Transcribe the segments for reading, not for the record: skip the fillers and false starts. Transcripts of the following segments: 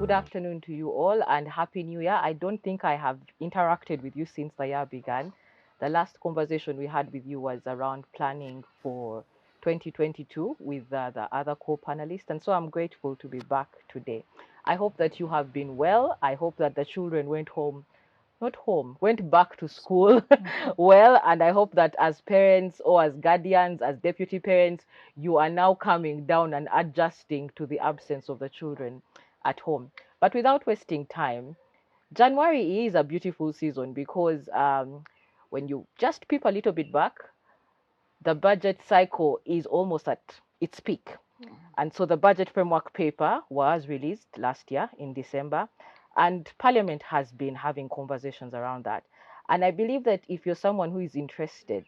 good afternoon to you all and Happy New Year. I don't think I have interacted with you since the year began. The last conversation we had with you was around planning for 2022 with the other co-panelists, and so I'm grateful to be back today. I hope that you have been well. I hope that the children went home, not home, went back to school well, and I hope that as parents or as guardians, as deputy parents, you are now coming down and adjusting to the absence of the children at home. But without wasting time, January is a beautiful season because when you just peep a little bit back, the budget cycle is almost at its peak. And so the budget framework paper was released last year in December, and Parliament has been having conversations around that. And I believe that if you're someone who is interested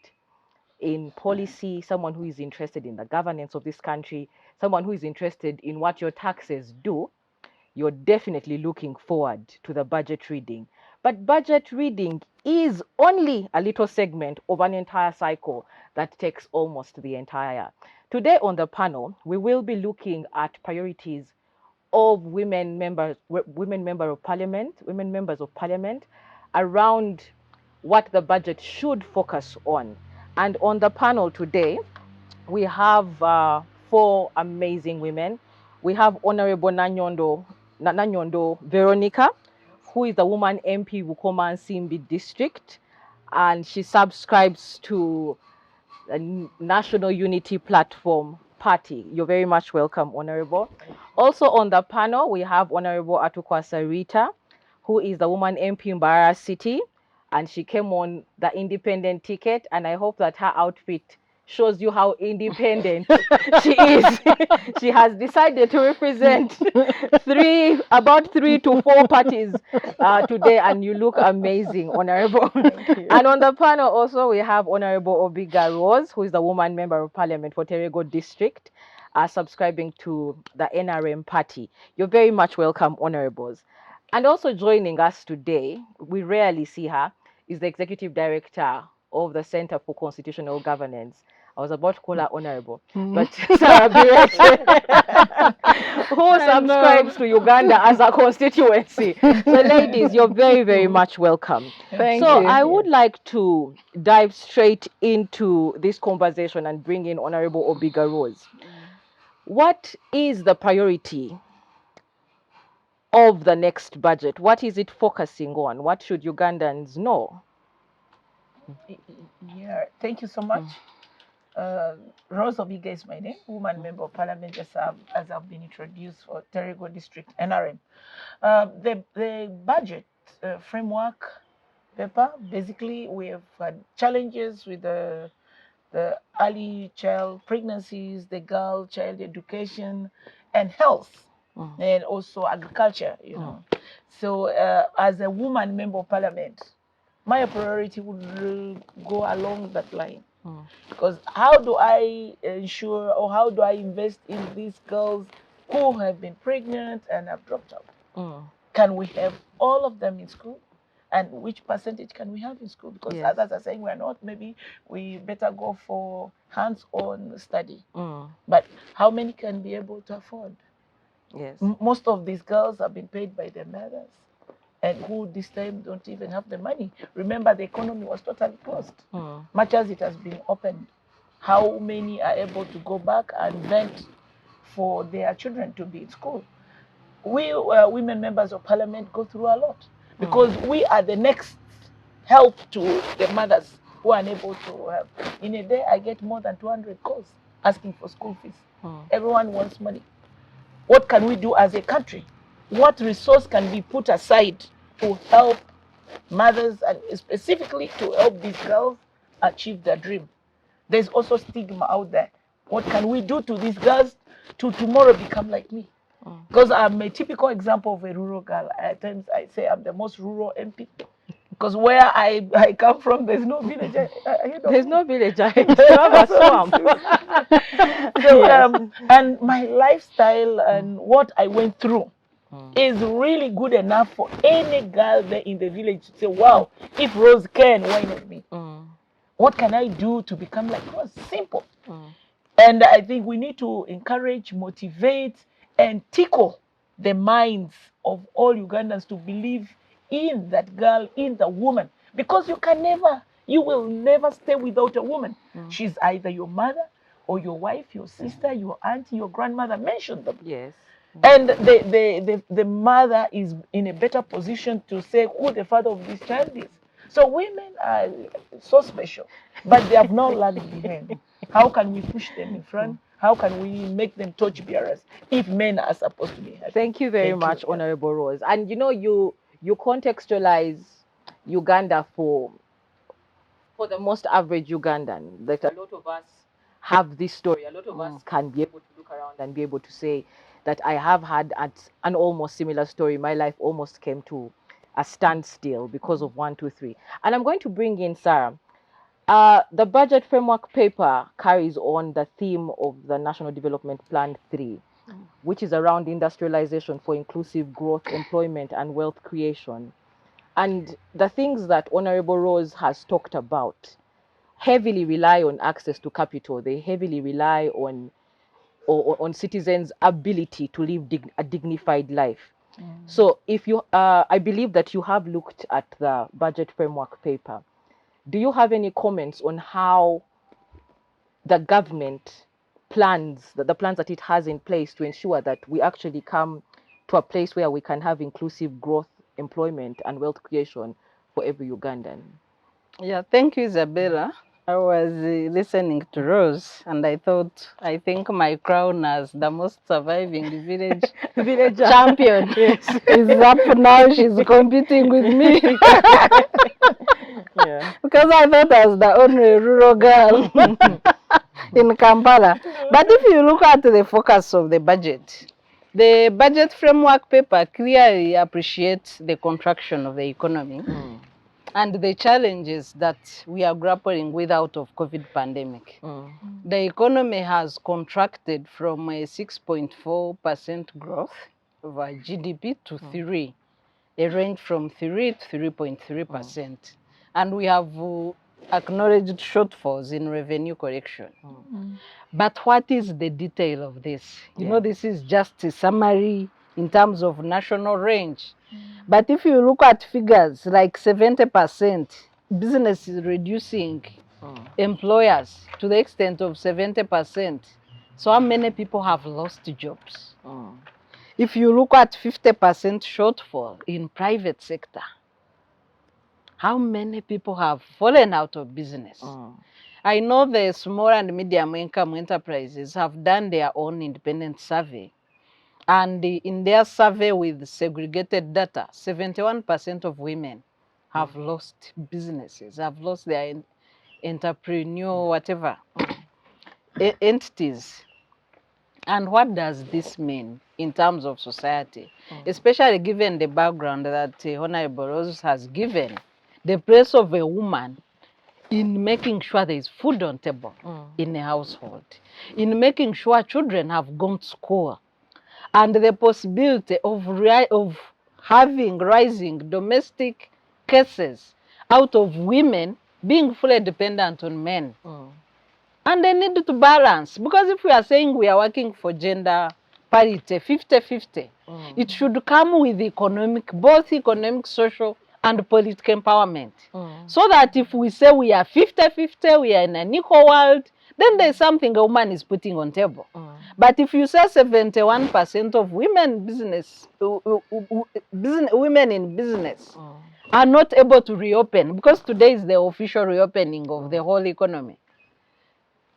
in policy, someone who is interested in the governance of this country, someone who is interested in what your taxes do, you're definitely looking forward to the budget reading. But budget reading is only a little segment of an entire cycle that takes almost the entire year. Today on the panel, we will be looking at priorities of women members of parliament around what the budget should focus on. And on the panel today, we have four amazing women. We have Honourable Nanyondo Veronica, who is the woman MP Bukomansimbi district, and she subscribes to the National Unity Platform Party. You're very much welcome, Honourable. Also on the panel, we have Honourable Atukwasa Rita, who is the woman MP in Mbarara City, and she came on the independent ticket, and I hope that her outfit shows you how independent she is. She has decided to represent about three to four parties today, and you look amazing, Honourable. And on the panel also we have Honourable Obiga Rose, who is the woman member of parliament for Terego district, subscribing to the NRM party. You're very much welcome, Honourables. And also joining us today, we rarely see her, is the executive director of the Center for Constitutional Governance. I was about to call her Honourable, but Sarah Bireete, who subscribes to Uganda as a constituency. So ladies, you're very, very much welcome. Thank So you. I would like to dive straight into this conversation and bring in Honourable Obiga Rose. What is the priority of the next budget? What is it focusing on? What should Ugandans know? Yeah, thank you so much. Rose Obiga is my name, woman member of parliament, as I've been introduced for Terego district NRM. The budget framework paper, basically we have had challenges with the early child pregnancies, the girl child education, and health, and also agriculture, you know. So as a woman member of parliament, my priority would go along that line. Because how do I ensure, or how do I invest in these girls who have been pregnant and have dropped out? Can we have all of them in school? And which percentage can we have in school? Because others are saying we're not, maybe we better go for hands-on study. But how many can be able to afford? Yes. Most of these girls have been paid by their mothers, and who this time don't even have the money. Remember, the economy was totally closed. Much as it has been opened, how many are able to go back and vent for their children to be in school? We women members of parliament go through a lot, because we are the next help to the mothers who are unable to have. In a day, I get more than 200 calls asking for school fees. Everyone wants money. What can we do as a country? What resource can be put aside to help mothers, and specifically to help these girls achieve their dream? There's also stigma out there. What can we do to these girls to tomorrow become like me? Because I'm a typical example of a rural girl. At times I say I'm the most rural MP. Because where I come from, there's no village. There's no village. I have a swamp. So, and my lifestyle and what I went through is really good enough for any girl there in the village to say, wow, if Rose can, why not me? What can I do to become like Rose? Simple. And I think we need to encourage, motivate, and tickle the minds of all Ugandans to believe in that girl, in the woman. Because you will never stay without a woman. She's either your mother or your wife, your sister, your auntie, your grandmother. Mention them. Yes. And the mother is in a better position to say who the father of this child is. So women are so special, but they have not lagged behind. How can we push them in front? How can we make them torch bearers if men are supposed to be happy? Thank you very much, Honourable Rose. And you contextualize Uganda for the most average Ugandan. That a lot of us have this story. A lot of us can be able to look around and be able to say that I have had an almost similar story. My life almost came to a standstill because of 1, 2, 3. And I'm going to bring in Sarah. The budget framework paper carries on the theme of the National Development Plan 3, which is around industrialization for inclusive growth, employment, and wealth creation. And the things that Honourable Rose has talked about heavily rely on access to capital. They heavily rely on citizens' ability to live a dignified life. So if you, I believe that you have looked at the budget framework paper. Do you have any comments on how the government plans, the plans that it has in place to ensure that we actually come to a place where we can have inclusive growth, employment, and wealth creation for every Ugandan? Yeah, thank you, Isabella. I was listening to Rose, and I think my crown as the most surviving village champion is up now. She's competing with me. Yeah. Because I thought I was the only rural girl in Kampala. But if you look at the focus of the budget framework paper clearly appreciates the contraction of the economy and the challenges that we are grappling with out of COVID pandemic. The economy has contracted from a 6.4% growth of our GDP to 3, a range from 3 to 3.3%. And we have acknowledged shortfalls in revenue collection. But what is the detail of this? You know, this is just a summary in terms of national range. But if you look at figures like 70%, business is reducing employers to the extent of 70%. So how many people have lost jobs? If you look at 50% shortfall in private sector, how many people have fallen out of business? I know the small and medium income enterprises have done their own independent survey. And in their survey with segregated data, 71% of women have lost businesses, have lost their entrepreneur, whatever, entities. And what does this mean in terms of society, especially given the background that Honourable Rose has given, the place of a woman in making sure there is food on table in a household, in making sure children have gone to school, and the possibility of having rising domestic cases out of women being fully dependent on men. And they need to balance, because if we are saying we are working for gender parity, 50-50, it should come with both economic, social, and political empowerment. So that if we say we are 50-50, we are in an equal world, then there's something a woman is putting on table. But if you say 71% of women women in business are not able to reopen, because today is the official reopening of the whole economy.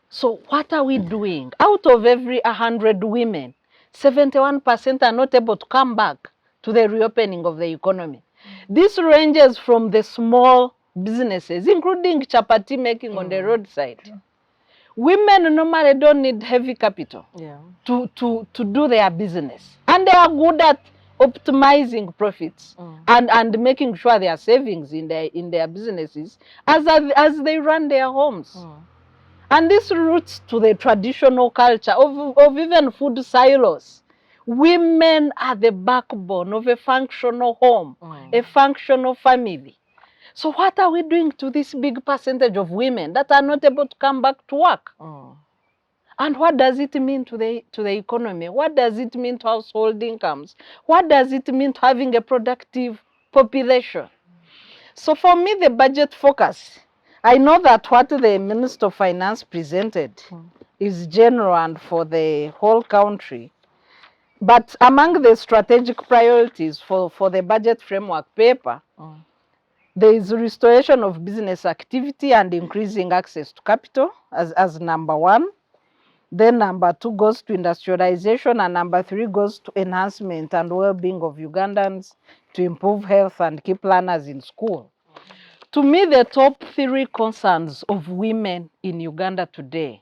So what are we doing? Out of every 100 women, 71% are not able to come back to the reopening of the economy. This ranges from the small businesses, including chapati making on the roadside. Women normally don't need heavy capital to do their business. And they are good at optimizing profits and making sure their savings in their businesses as they run their homes. And this roots to the traditional culture of even food silos. Women are the backbone of a functional home, a functional family. So what are we doing to this big percentage of women that are not able to come back to work? And what does it mean to the economy? What does it mean to household incomes? What does it mean to having a productive population? So for me, the budget focus, I know that what the Minister of Finance presented is general and for the whole country. But among the strategic priorities for the budget framework paper, there is restoration of business activity and increasing access to capital as number one. Then number two goes to industrialization, and number three goes to enhancement and well-being of Ugandans to improve health and keep learners in school. To me, the top three concerns of women in Uganda today,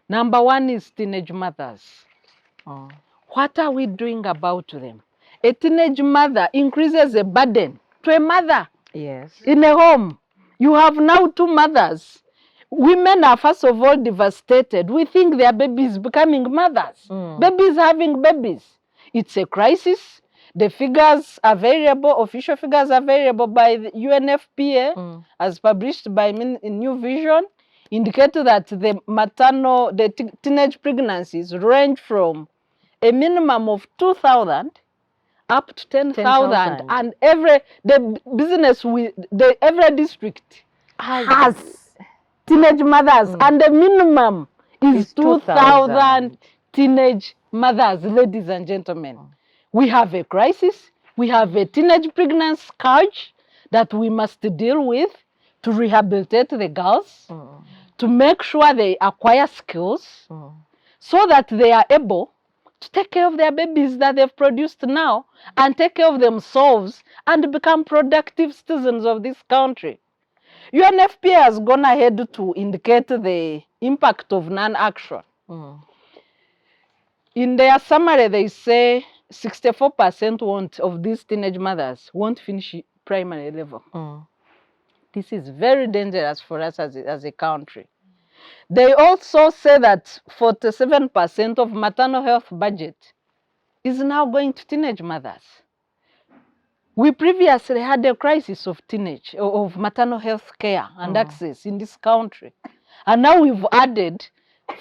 number one is teenage mothers. What are we doing about them? A teenage mother increases a burden to a mother. Yes. In a home. You have now two mothers. Women are first of all devastated. We think their babies becoming mothers. Babies having babies. It's a crisis. The figures are variable, official figures are variable by the UNFPA, as published by New Vision, indicate that the teenage pregnancies range from a minimum of 2,000 up to 10,000, and every district has teenage mothers, and the minimum is 2,000 teenage mothers, ladies and gentlemen. We have a crisis. We have a teenage pregnancy scourge that we must deal with to rehabilitate the girls, to make sure they acquire skills, so that they are able to take care of their babies that they've produced now and take care of themselves and become productive citizens of this country. UNFPA has gone ahead to indicate the impact of non-action. In their summary, they say 64% of these teenage mothers won't finish primary level. This is very dangerous for us as a country. They also say that 47% of maternal health budget is now going to teenage mothers. We previously had a crisis of maternal health care and access in this country. And now we've added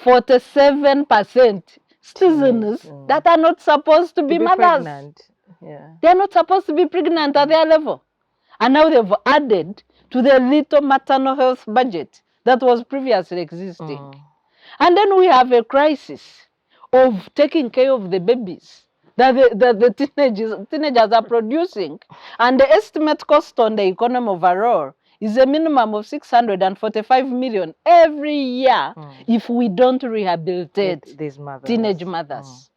47% citizens that are not supposed to be mothers. Pregnant. Yeah. They are not supposed to be pregnant at their level. And now they've added to the little maternal health budget that was previously existing. And then we have a crisis of taking care of the babies that the teenagers are producing. And the estimate cost on the economy overall is a minimum of 645 million every year if we don't rehabilitate these mothers. Teenage mothers.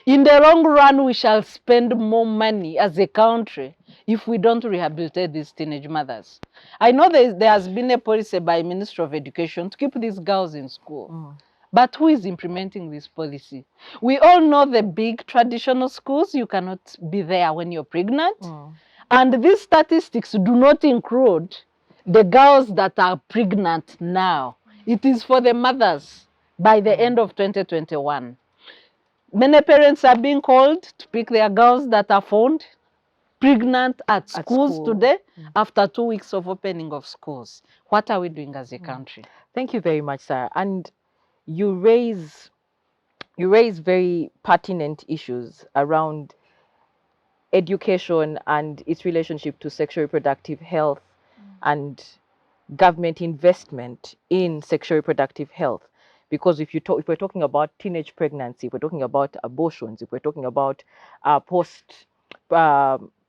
In the long run, we shall spend more money as a country if we don't rehabilitate these teenage mothers. I know there has been a policy by Ministry of Education to keep these girls in school. But who is implementing this policy? We all know the big traditional schools, you cannot be there when you're pregnant. And these statistics do not include the girls that are pregnant now. It is for the mothers by the end of 2021. Many parents are being called to pick their girls that are found pregnant at schools today after 2 weeks of opening of schools. What are we doing as a country? Thank you very much, Sarah. And you raise very pertinent issues around education and its relationship to sexual reproductive health and government investment in sexual reproductive health. Because if we're talking about teenage pregnancy, if we're talking about abortions, if we're talking about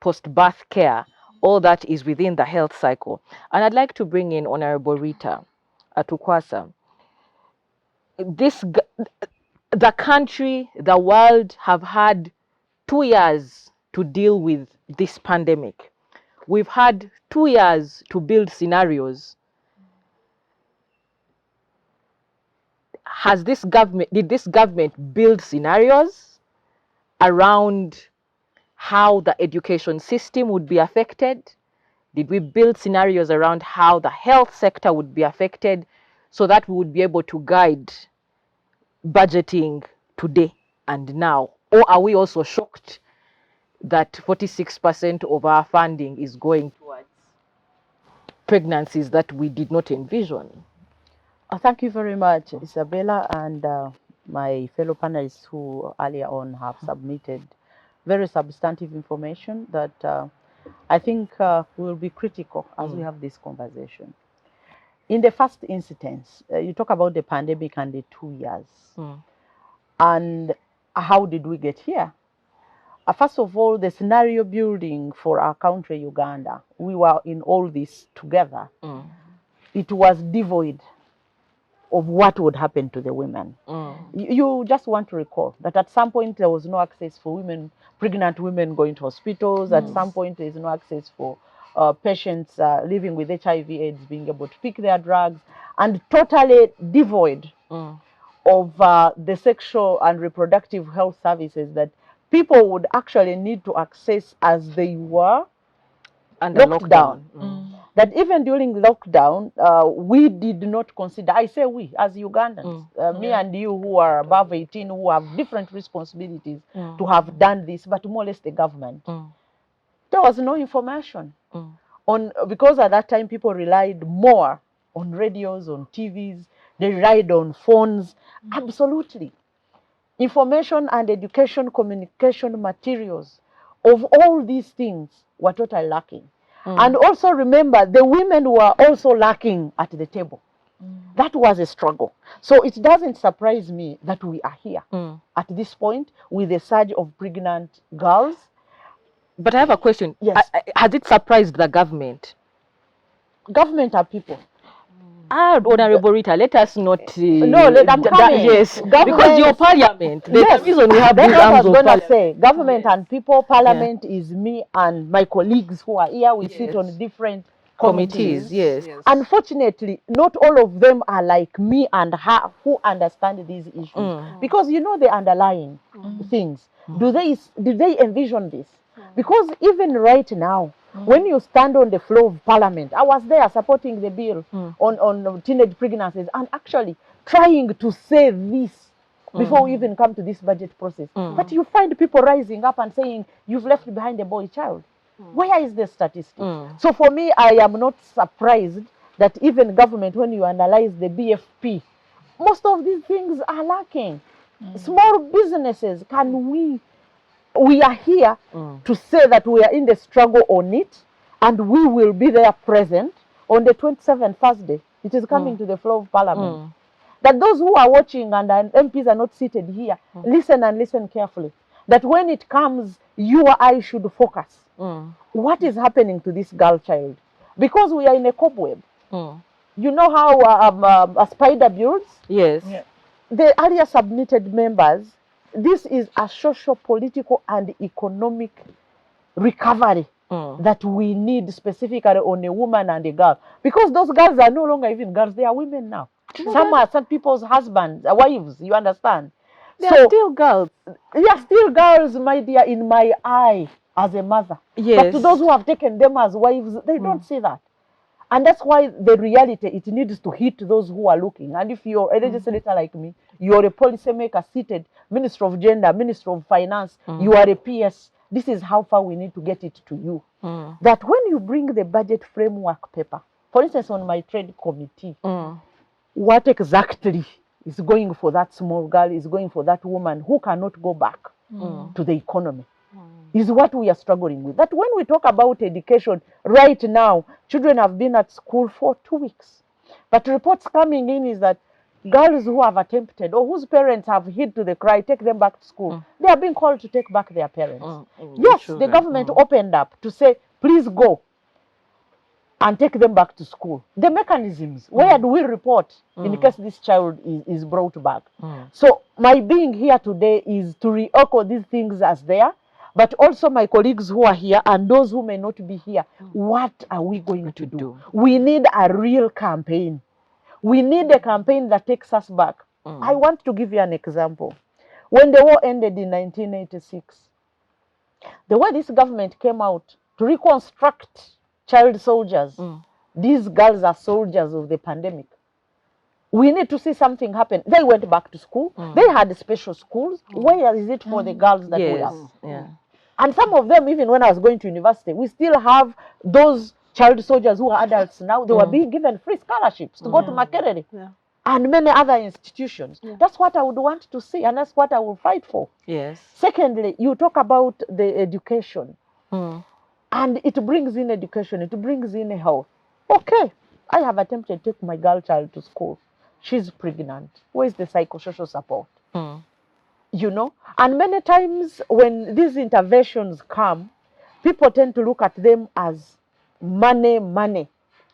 post-birth care, all that is within the health cycle. And I'd like to bring in Honourable Rita Atukwasa. The country, the world have had 2 years to deal with this pandemic. We've had 2 years to build scenarios. Did this government build scenarios around how the education system would be affected? Did we build scenarios around how the health sector would be affected so that we would be able to guide budgeting today and now? Or are we also shocked that 46% of our funding is going towards pregnancies that we did not envision? Thank you very much, Isabella, and my fellow panelists who earlier on have submitted very substantive information that I think will be critical as we have this conversation. In the first instance, you talk about the pandemic and the 2 years. And how did we get here? First of all, the scenario building for our country, Uganda, we were in all this together. It was devoid of what would happen to the women. You just want to recall that at some point there was no access for women, pregnant women going to hospitals. At some point there is no access for patients living with HIV/AIDS being able to pick their drugs, and totally devoid of the sexual and reproductive health services that people would actually need to access as they were under locked down. That even during lockdown, we did not consider, I say we, as Ugandans, me and you who are above 18, who have different responsibilities to have done this, but more or less the government. There was no information on, because at that time people relied more on radios, on TVs, they relied on phones. Absolutely. Information and education, communication materials of all these things were totally lacking. And also remember, the women were also lacking at the table. That was a struggle. So it doesn't surprise me that we are here at this point with a surge of pregnant girls. But I have a question. Yes. Has it surprised the government? Government are people. Honourable Rita, let us not... no, I'm coming. Yes, because your parliament. Yes, the reason we have that's these what I arms was of going to parliament. say. Government and people, parliament is me and my colleagues who are here. We sit on different committees. Yes. Unfortunately, not all of them are like me and her who understand these issues. Because you know the underlying things. Did they envision this? Because even right now, when you stand on the floor of parliament, I was there supporting the bill on teenage pregnancies and actually trying to say this before we even come to this budget process. But you find people rising up and saying, you've left behind a boy child. Where is the statistic? So for me, I am not surprised that even government, when you analyze the BFP, most of these things are lacking. Small businesses, we are here to say that we are in the struggle on it, and we will be there present on the 27th Thursday. It is coming to the floor of parliament. That those who are watching and MPs are not seated here, listen and listen carefully. That when it comes, you or I should focus. What is happening to this girl child? Because we are in a cobweb. You know how a spider builds? Yes. The earlier submitted members, this is a social, political, and economic recovery that we need specifically on a woman and a girl. Because those girls are no longer even girls, they are women now. Some are some people's husbands, wives, you understand? They are still girls. They are still girls, my dear, in my eye as a mother. Yes. But to those who have taken them as wives, they don't see that. And that's why the reality, it needs to hit those who are looking. And if you're a legislator like me, you're a policymaker seated, Minister of Gender, Minister of Finance, you are a PS, this is how far we need to get it to you. That when you bring the budget framework paper, for instance, on my trade committee, what exactly is going for that small girl, is going for that woman who cannot go back to the economy? Is what we are struggling with. That when we talk about education, right now, children have been at school for 2 weeks. But reports coming in is that girls who have attempted or whose parents have hid to the cry, take them back to school, they are being called to take back their parents. Yes, the government opened up to say, please go and take them back to school. The mechanisms, where do we report in case this child is brought back? So my being here today is to re-echo these things as they are, but also my colleagues who are here and those who may not be here, what are we going to do? We need a real campaign. We need a campaign that takes us back. I want to give you an example. When the war ended in 1986, the way this government came out to reconstruct child soldiers, these girls are soldiers of the pandemic. We need to see something happen. They went back to school. They had special schools. Where is it for the girls that we have? And some of them, even when I was going to university, we still have those child soldiers who are adults now. They were being given free scholarships to go to Makerere. and many other institutions. That's what I would want to see, and that's what I will fight for. Yes. Secondly, you talk about the education, Mm. and it brings in education, it brings in health. Okay, I have attempted to take my girl child to school. She's pregnant. Where's the psychosocial support? Mm. You know, and many times when these interventions come, people tend to look at them as money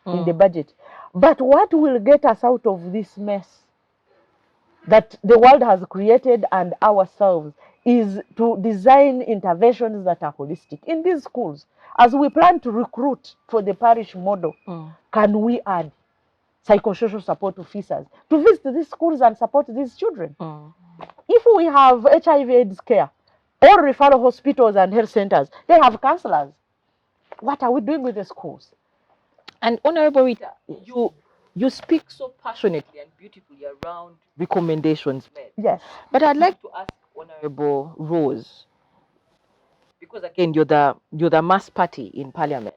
in the budget. But what will get us out of this mess that the world has created and ourselves is to design interventions that are holistic. In these schools, as we plan to recruit for the parish model, can we add psychosocial support officers to visit these schools and support these children? If we have HIV/AIDS care, all referral hospitals and health centers, they have counselors. What are we doing with the schools? And Honourable Rita, you speak so passionately and beautifully around recommendations made. Yes. But I'd like to ask Honourable Rose, because again you're the mass party in Parliament.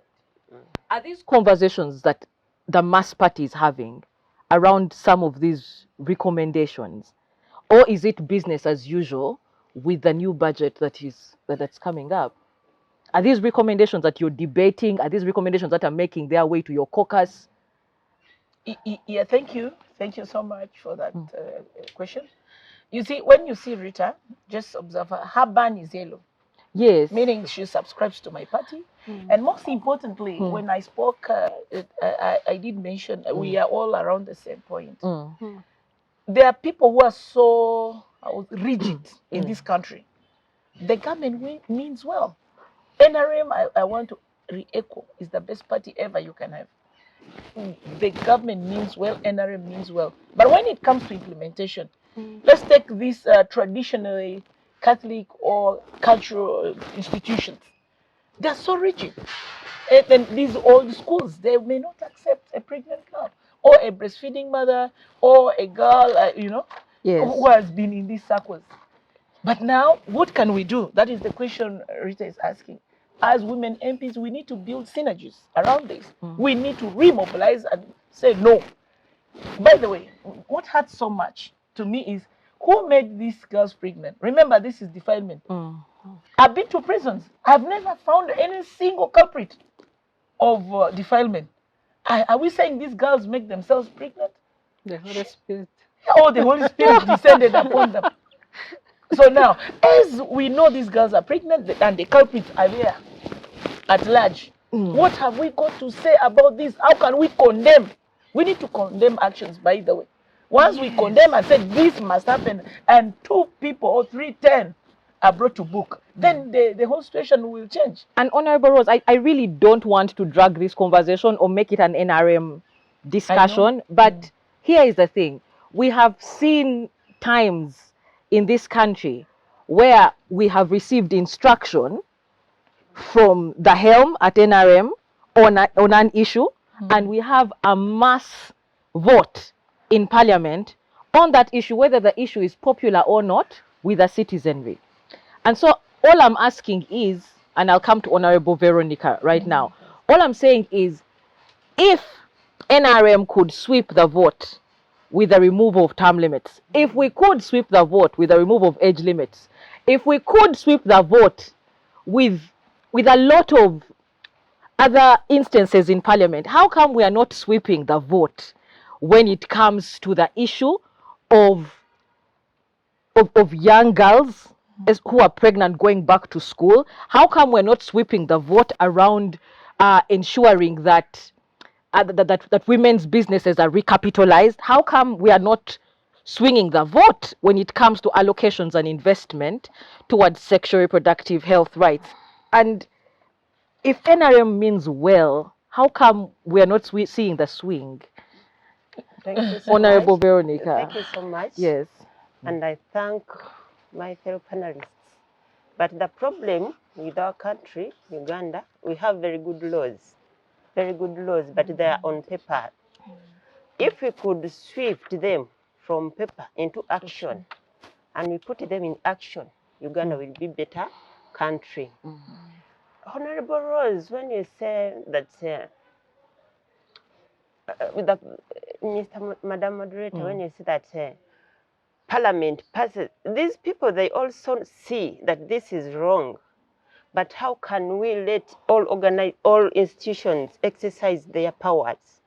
Are these conversations that the mass party is having around some of these recommendations, or is it business as usual with the new budget that's coming up? Are these recommendations that you're debating? Are these recommendations that are making their way to your caucus? Yeah, thank you. Thank you so much for that question. You see, when you see Rita, just observe her ban is yellow. Yes. Meaning she subscribes to my party. And most importantly, when I spoke, I did mention we are all around the same point. There are people who are so rigid in this country. The government means well. NRM, I want to re-echo, is the best party ever you can have. The government means well, NRM means well. But when it comes to implementation, let's take these traditionally Catholic or cultural institutions. They're so rigid. And then these old schools, they may not accept a pregnant girl or a breastfeeding mother or a girl, who has been in these circles. But now, what can we do? That is the question Rita is asking. As women MPs, we need to build synergies around this. We need to remobilize and say no. By the way, what hurts so much to me is who made these girls pregnant? Remember, this is defilement. I've been to prisons. I've never found any single culprit of defilement. Are we saying these girls make themselves pregnant? The Holy Spirit. Oh, the Holy Spirit descended upon them. So now, as we know these girls are pregnant and the culprits are there at large, what have we got to say about this? How can we condemn? We need to condemn actions, by the way. Once we condemn and say this must happen, and 2 people or 310 are brought to book, then the whole situation will change. And Honourable Rose, I really don't want to drag this conversation or make it an NRM discussion, but here is the thing. We have seen times in this country where we have received instruction from the helm at NRM on an issue, and we have a mass vote in Parliament on that issue, whether the issue is popular or not, with the citizenry. And so all I'm asking is, and I'll come to Honourable Veronica right now, all I'm saying is, if NRM could sweep the vote with the removal of term limits, if we could sweep the vote with the removal of age limits, if we could sweep the vote with a lot of other instances in Parliament, how come we are not sweeping the vote when it comes to the issue of young girls who are pregnant going back to school? How come we're not sweeping the vote around ensuring that that women's businesses are recapitalized? How come we are not swinging the vote when it comes to allocations and investment towards sexual reproductive health rights? And if NRM means well, how come we are not seeing the swing? Thank you so Honourable much. Veronica. Thank you so much. Yes. And I thank my fellow panelists. But the problem with our country, Uganda, we have very good laws, but they are on paper. If we could shift them from paper into action, and we put them in action, Uganda will be a better country. Honourable Rose, when you say that Madam Moderator, when you say that Parliament passes, these people, they also see that this is wrong. But how can we let all institutions exercise their powers?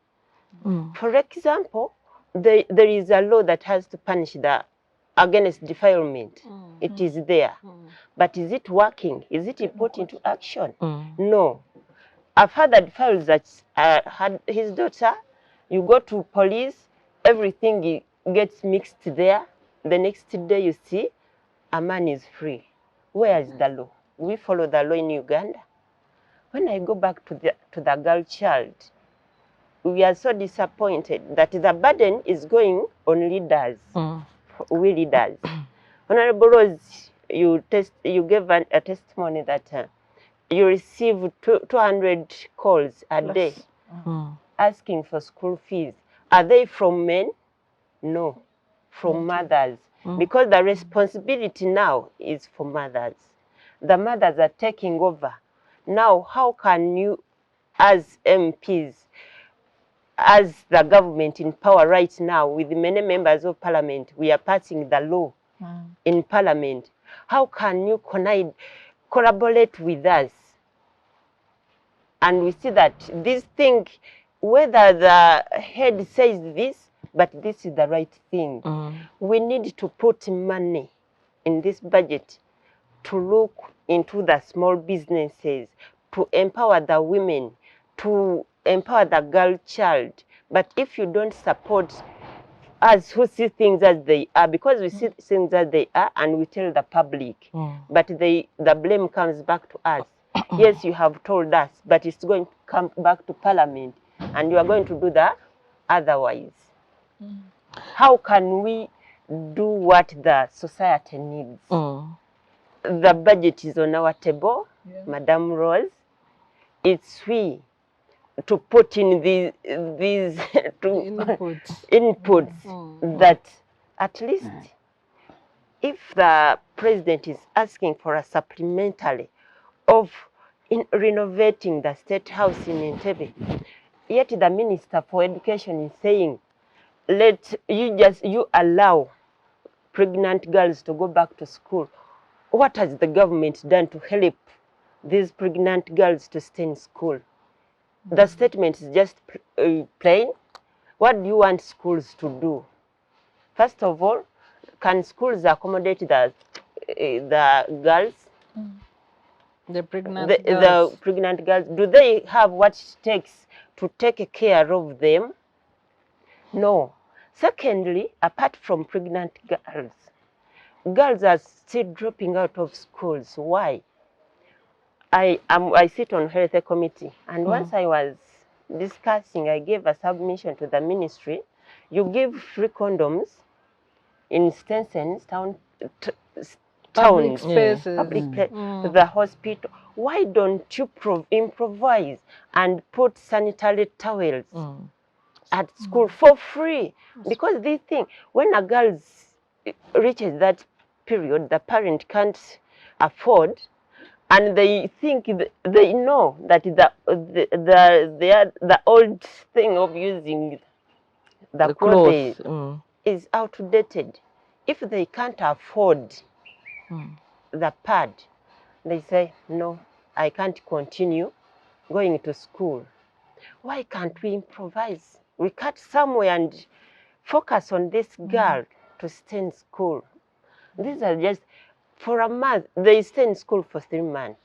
For example, there is a law that has to punish against defilement. It is there. But is it working? Is it put into action? No. A father defiles that had his daughter, you go to police, everything gets mixed there. The next day you see a man is free. Where is the law? We follow the law in Uganda. When I go back to the girl child, we are so disappointed that the burden is going on leaders. We leaders. Honourable Rose, you gave a testimony that you receive 200 calls a day asking for school fees. Are they from men? No, from mothers. Because the responsibility now is for mothers. The mothers are taking over. Now, how can you, as MPs, as the government in power right now, with many members of parliament, we are passing the law in parliament. How can you collaborate with us? And we see that this thing, whether the head says this, but this is the right thing. We need to put money in this budget to look into the small businesses, to empower the women, to empower the girl child. But if you don't support us who see things as they are, because we see things as they are and we tell the public, but the blame comes back to us. Yes, you have told us, but it's going to come back to parliament and you are going to do that otherwise. How can we do what the society needs? The budget is on our table, Madam Rose. It's we to put in these inputs that at least if the president is asking for a supplementary of renovating the State House in Entebbe, yet the Minister for Education is saying, you allow pregnant girls to go back to school. What has the government done to help these pregnant girls to stay in school? The statement is just plain. What do you want schools to do? First of all, can schools accommodate the girls? The pregnant girls. The pregnant girls. Do they have what it takes to take care of them? No. Secondly, apart from pregnant girls are still dropping out of schools. Why? I sit on health committee, and once I was discussing, I gave a submission to the ministry. You give free condoms in Stenson's public spaces, the hospital. Why don't you improvise and put sanitary towels at school for free? Because they think when a girl reaches that period, the parent can't afford, and they think they know that the old thing of using the clothes is outdated. If they can't afford the pad, they say, no, I can't continue going to school. Why can't we improvise? We cut somewhere and focus on this girl to stay in school. These are just, for a month, they stay in school for 3 months.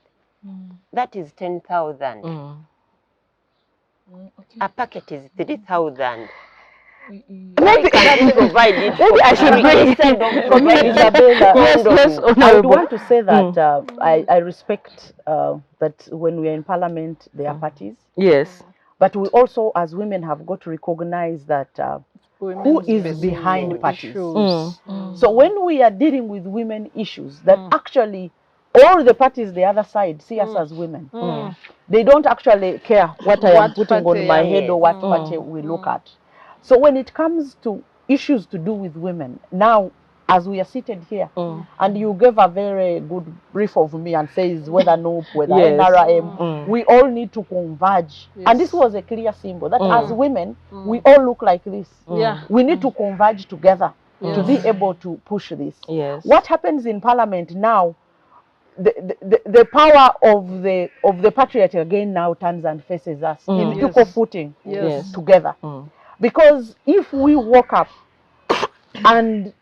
That is 10,000. A packet is 3,000. Maybe provide it. Maybe I should bring Isabella. Yes, I would want to say that I respect that when we are in parliament, there are parties. Yes. But we also, as women, have got to recognize that who is behind parties. So when we are dealing with women issues, that actually all the parties the other side see us as women. They don't actually care what I am putting on my head or what party we look at. So when it comes to issues to do with women, now as we are seated here, and you gave a very good brief of me and says whether NOP, whether NRM, we all need to converge. And this was a clear symbol that as women, we all look like this. We need to converge together to be able to push this. What happens in Parliament now, the power of the patriot again now turns and faces us in equal footing together. Because if we walk up and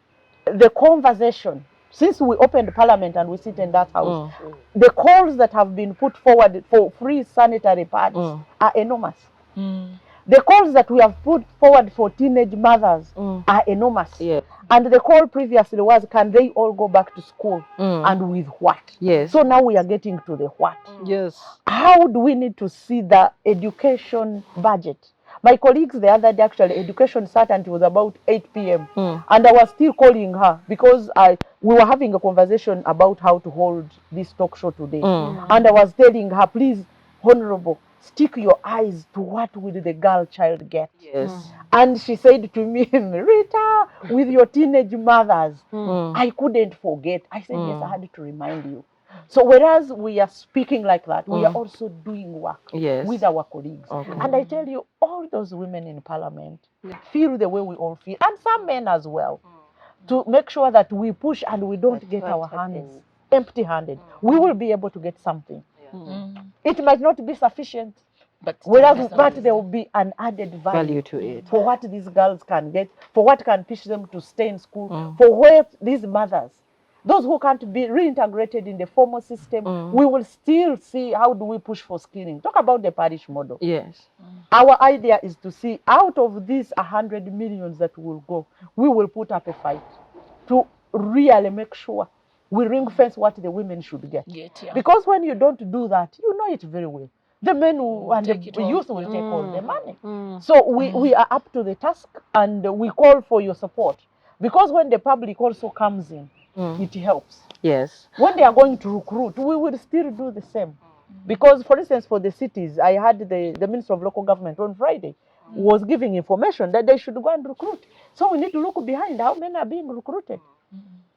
the conversation, since we opened Parliament and we sit in that house, the calls that have been put forward for free sanitary pads are enormous. The calls that we have put forward for teenage mothers are enormous. And the call previously was, can they all go back to school? And with what? So now we are getting to the what. How do we need to see the education budget? My colleagues the other day, actually, education sat and it was about 8 p.m. And I was still calling her because we were having a conversation about how to hold this talk show today. And I was telling her, please, Honourable, stick your eyes to what will the girl child get. And she said to me, Rita, with your teenage mothers, I couldn't forget. I said, yes, I had to remind you. So whereas we are speaking like that, we are also doing work with our colleagues. And I tell you, all those women in Parliament feel the way we all feel, and some men as well, to make sure that we push and we don't get our hands empty-handed. We will be able to get something. It might not be sufficient, but there will be an added value to it for what these girls can get, for what can push them to stay in school, for where these mothers, those who can't be reintegrated in the formal system, we will still see how do we push for skilling. Talk about the parish model. Our idea is to see out of these 100 millions that will go, we will put up a fight to really make sure we ring fence what the women should get. Because when you don't do that, you know it very well. The men and the youth will take all the money. So we are up to the task and we call for your support. Because when the public also comes in, it helps. When they are going to recruit, we will still do the same. Because, for instance, for the cities, I had the Minister of Local Government on Friday was giving information that they should go and recruit. So we need to look behind how many are being recruited.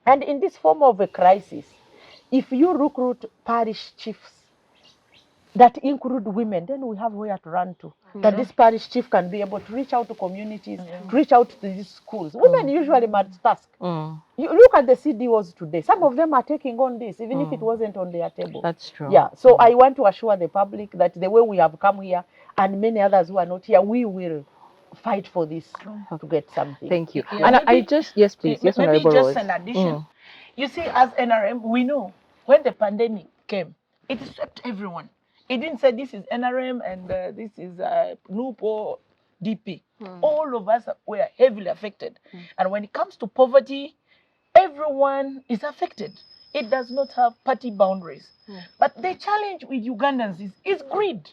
And in this form of a crisis, if you recruit parish chiefs that include women, then we have where to run to. That this parish chief can be able to reach out to communities, to reach out to these schools. Women usually multitask. You look at the CDOs today. Some of them are taking on this, even if it wasn't on their table. That's true. So I want to assure the public that the way we have come here, and many others who are not here, we will fight for this to get something. Thank you. And I just, yes, please. Yes, maybe Honourable just an addition. You see, as NRM, we know when the pandemic came, it swept everyone. It didn't say this is NRM and this is NUP or DP. All of us were heavily affected. And when it comes to poverty, everyone is affected. It does not have party boundaries. But the challenge with Ugandans is greed.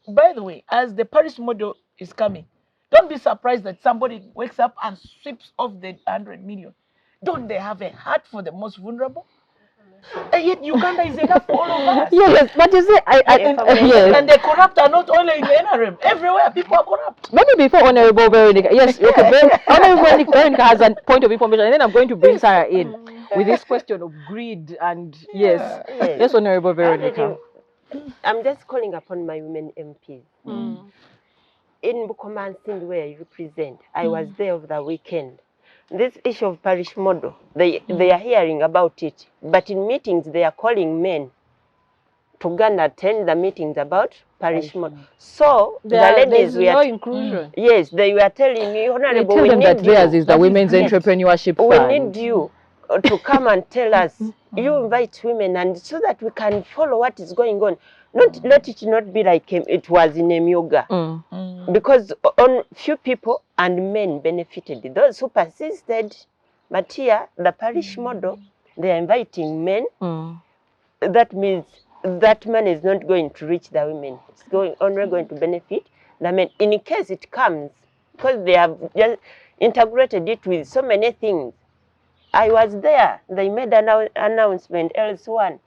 By the way, as the parish model is coming, don't be surprised that somebody wakes up and sweeps off the 100 million. Don't they have a heart for the most vulnerable? And yet Uganda is enough for all of us. Yes, but you see, and the corrupt are not only in the NRM. Everywhere people are corrupt. Maybe before Honourable Veronica, yes, Honourable Veronica has a point of information, and then I'm going to bring Sarah in with this question of greed and yes, Honourable Veronica. I'm just calling upon my women MPs. In Bukomansimbi, where you represent, I was there over the weekend. This issue of parish model, they are hearing about it, but in meetings they are calling men to go and attend the meetings about parish model. So the ladies no inclusion. Yes, they were telling me, Honourable, tell them that theirs is the Women's Entrepreneurship Fund. We need you to come and tell us. You invite women, and so that we can follow what is going on. Not let it not be like it was in Emyoga. Because on few people and men benefited. Those who persisted, but here the parish model, they are inviting men. That means that money is not going to reach the women. It's only going to benefit the men. In case it comes, because they have just integrated it with so many things. I was there. They made an announcement, else1.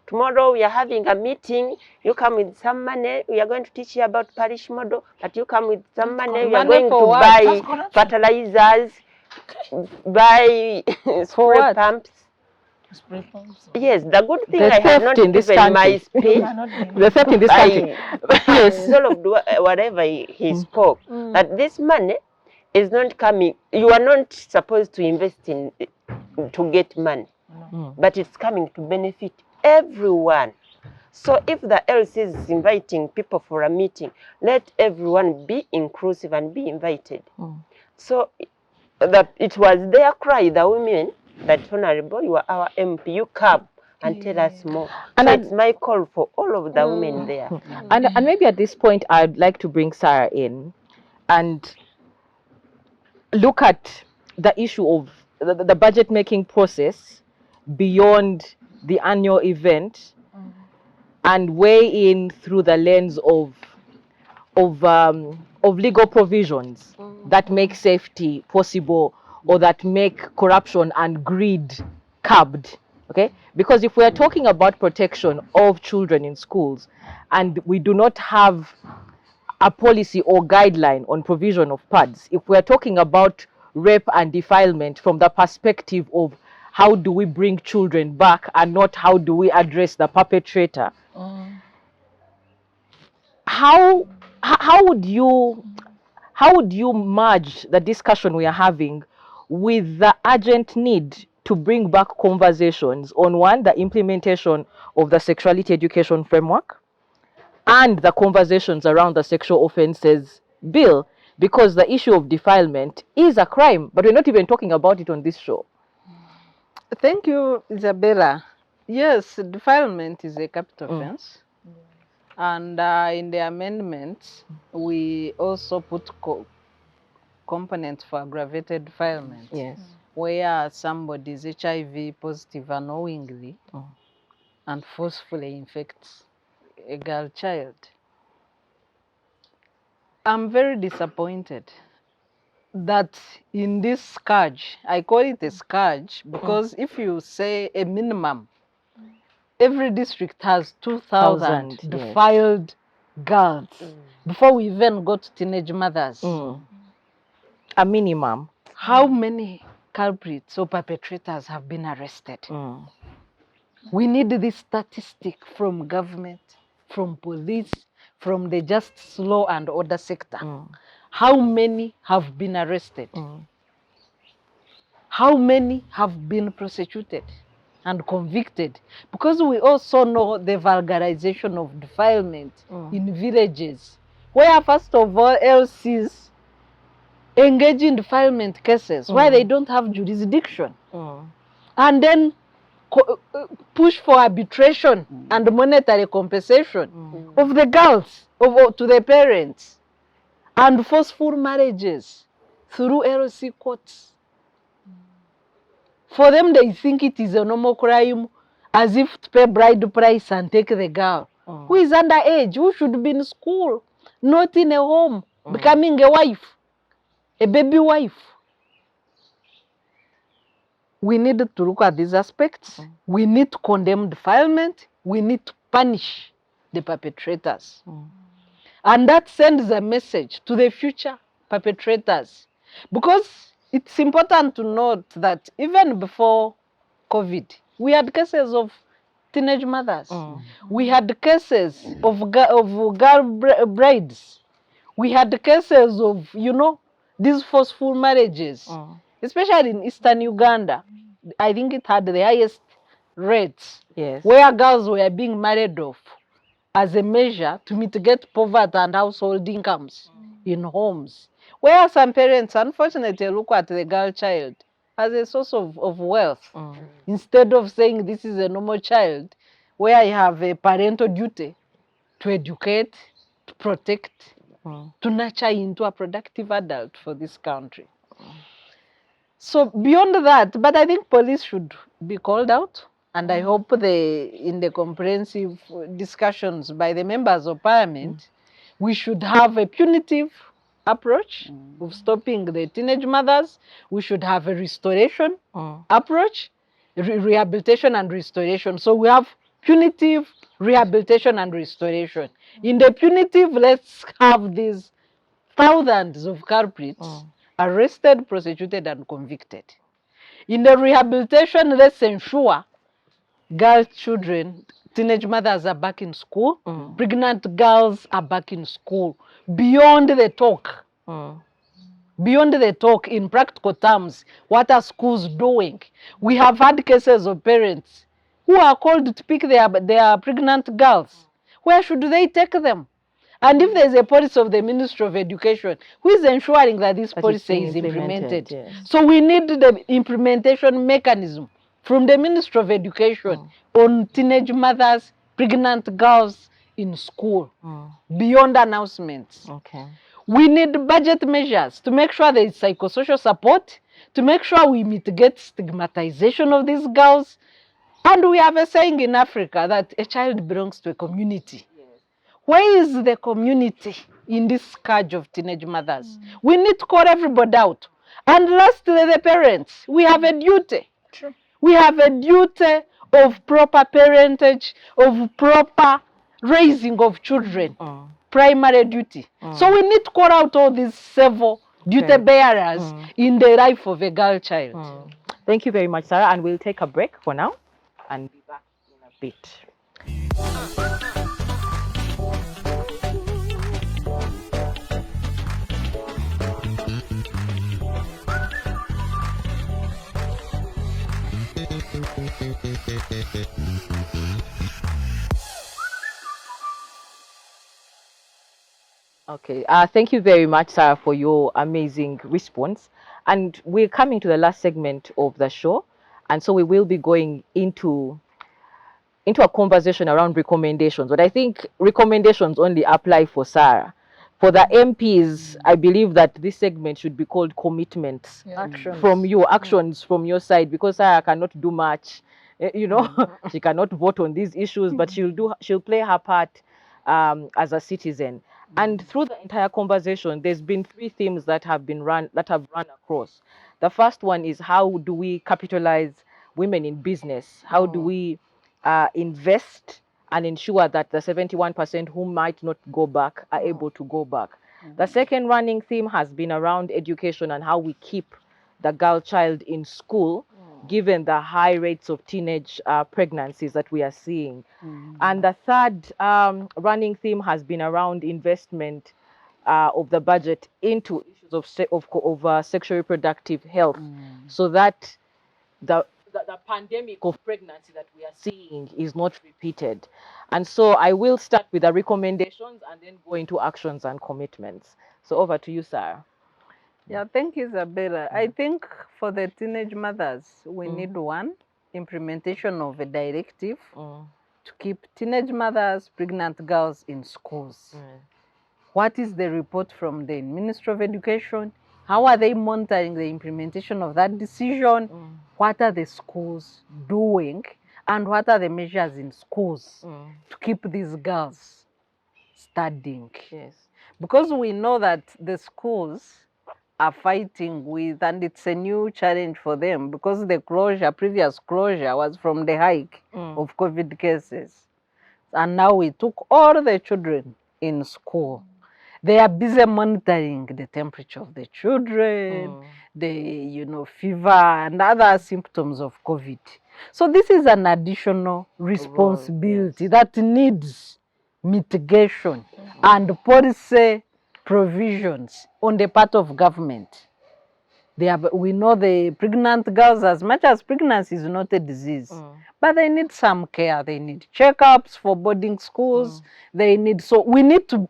Tomorrow we are having a meeting. You come with some money. We are going to teach you about parish model. But you come with some money. We are going to buy fertilizers. buy For spray what? pumps. Spray pumps. Yes, the good thing The I had not theft in this given my country. speech. Cannot be. The theft in this country. I Yes. dissolved whatever he spoke. That this money is not coming. You are not supposed to invest in to get money, but it's coming to benefit everyone. So if the LC is inviting people for a meeting, let everyone be inclusive and be invited. So that it was their cry, the women, that Honourable, you are our MP, you come and tell us more. And so I- it's my call for all of the women there. And maybe at this point, I'd like to bring Sarah in and look at the issue of the budget making process beyond the annual event and weigh in through the lens of legal provisions that make safety possible or that make corruption and greed curbed. Okay, because if we are talking about protection of children in schools and we do not have a policy or guideline on provision of pads, if we are talking about rape and defilement from the perspective of how do we bring children back and not how do we address the perpetrator, how would you merge the discussion we are having with the urgent need to bring back conversations on, one, the implementation of the sexuality education framework and the conversations around the sexual offences bill, because the issue of defilement is a crime, but we're not even talking about it on this show. Thank you, Isabella. Yes, defilement is a capital offense. And in the amendments, we also put components for aggravated defilement. Yes. Where somebody is HIV positive unknowingly and forcefully infects a girl child. I'm very disappointed that in this scourge, I call it a scourge because if you say a minimum, every district has 2,000 defiled girls before we even go to teenage mothers. A minimum. How many culprits or perpetrators have been arrested? We need this statistic from government, from police, from the justice law and order sector. How many have been arrested? How many have been prosecuted and convicted? Because we also know the vulgarization of defilement in villages, where first of all LCs engage in defilement cases where they don't have jurisdiction, and then push for arbitration and monetary compensation of the girls to the parents, and forceful marriages through LC courts. For them, they think it is a normal crime, as if to pay bride price and take the girl who is underage, who should be in school, not in a home, becoming a wife, a baby wife. We need to look at these aspects. We need to condemn defilement. We need to punish the perpetrators. And that sends a message to the future perpetrators. Because it's important to note that even before COVID, we had cases of teenage mothers. We had cases of girl brides. We had cases of, these forceful marriages, especially in Eastern Uganda. I think it had the highest rates, where girls were being married off as a measure to mitigate poverty and household incomes in homes, where some parents unfortunately look at the girl child as a source of wealth, instead of saying this is a normal child where I have a parental duty to educate, to protect, to nurture into a productive adult for this country. So beyond that, but I think police should be called out, and I hope in the comprehensive discussions by the members of parliament, we should have a punitive approach of stopping the teenage mothers. We should have a restoration approach, rehabilitation and restoration. So we have punitive, rehabilitation and restoration. In the punitive, let's have these thousands of culprits arrested, prosecuted, and convicted. In the rehabilitation, let's ensure girl children, teenage mothers are back in school, pregnant girls are back in school, beyond the talk. Beyond the talk, in practical terms, what are schools doing? We have had cases of parents who are called to pick their pregnant girls. Where should they take them? And if there is a policy of the Ministry of Education, who is ensuring that this policy is implemented? Yes. So we need the implementation mechanism from the Ministry of Education on teenage mothers, pregnant girls in school, beyond announcements. Okay. We need budget measures to make sure there is psychosocial support, to make sure we mitigate stigmatization of these girls. And we have a saying in Africa that a child belongs to a community. Where is the community in this scourge of teenage mothers? We need to call everybody out. And lastly, the parents. We have a duty. True. We have a duty of proper parentage, of proper raising of children. Primary duty. So we need to call out all these several duty bearers in the life of a girl child. Thank you very much, Sarah. And we'll take a break for now and be back in a bit. Okay, thank you very much, Sarah, for your amazing response. And we're coming to the last segment of the show. And so we will be going into a conversation around recommendations. But I think recommendations only apply for Sarah. For the MPs, I believe that this segment should be called commitments from you, actions from your side, because Sarah cannot do much. You know, she cannot vote on these issues, but she'll play her part as a citizen. And through the entire conversation, there's been three themes that have run across. The first one is, how do we capitalize women in business? How do we invest and ensure that the 71% who might not go back are able to go back? The second running theme has been around education and how we keep the girl child in school, given the high rates of teenage pregnancies that we are seeing. And the third running theme has been around investment of the budget into issues of sexual reproductive health, so that the pandemic of pregnancy that we are seeing is not repeated. And so I will start with the recommendations and then go into actions and commitments. So over to you, Sarah. Yeah, thank you, Isabella. I think for the teenage mothers, we need one, implementation of a directive to keep teenage mothers, pregnant girls in schools. What is the report from the Ministry of Education? How are they monitoring the implementation of that decision? What are the schools doing? And what are the measures in schools to keep these girls studying? Yes. Because we know that the schools are fighting with, and it's a new challenge for them, because the previous closure was from the hike of COVID cases. And now we took all the children in school. They are busy monitoring the temperature of the children, the fever and other symptoms of COVID. So this is an additional responsibility that needs mitigation and policy provisions on the part of government. We know the pregnant girls, as much as pregnancy is not a disease, but they need some care. They need checkups for boarding schools. They need, so we need to